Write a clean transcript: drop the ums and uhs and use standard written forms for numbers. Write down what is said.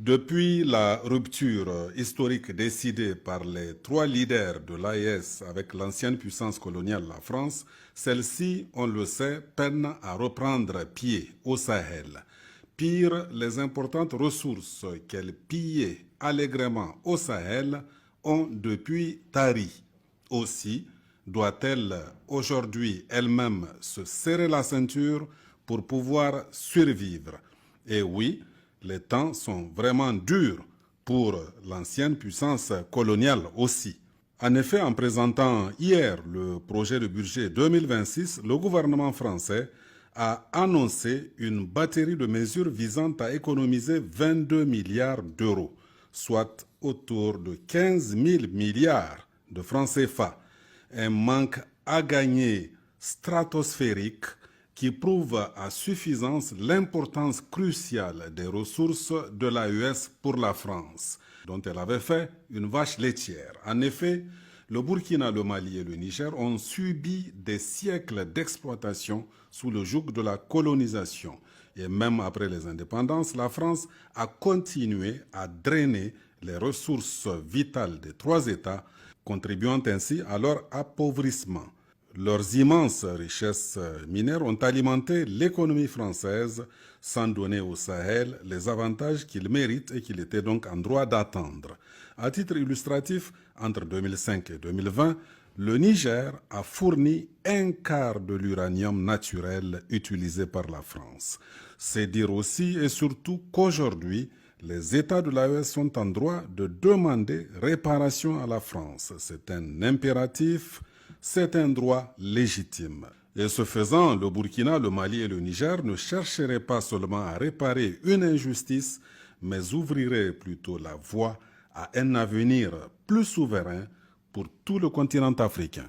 Depuis la rupture historique décidée par les trois leaders de l'AES avec l'ancienne puissance coloniale, la France, celle-ci, on le sait, peine à reprendre pied au Sahel. Pire, les importantes ressources qu'elle pillait allègrement au Sahel ont depuis tari. Aussi, doit-elle aujourd'hui elle-même se serrer la ceinture pour pouvoir survivre? Et oui, les temps sont vraiment durs pour l'ancienne puissance coloniale aussi. En effet, en présentant hier le projet de budget 2026, le gouvernement français a annoncé une batterie de mesures visant à économiser 22 milliards d'euros, soit autour de 15 000 milliards de francs CFA. Un manque à gagner stratosphérique qui prouve à suffisance l'importance cruciale des ressources de l'AES pour la France, dont elle avait fait une vache laitière. En effet, le Burkina, le Mali et le Niger ont subi des siècles d'exploitation sous le joug de la colonisation. Et même après les indépendances, la France a continué à drainer les ressources vitales des trois États, contribuant ainsi à leur appauvrissement. Leurs immenses richesses minières ont alimenté l'économie française sans donner au Sahel les avantages qu'il mérite et qu'il était donc en droit d'attendre. À titre illustratif, entre 2005 et 2020, le Niger a fourni un quart de l'uranium naturel utilisé par la France. C'est dire aussi et surtout qu'aujourd'hui, les États de l'AES sont en droit de demander réparation à la France. C'est un impératif. C'est un droit légitime. Et ce faisant, le Burkina, le Mali et le Niger ne chercheraient pas seulement à réparer une injustice, mais ouvriraient plutôt la voie à un avenir plus souverain pour tout le continent africain.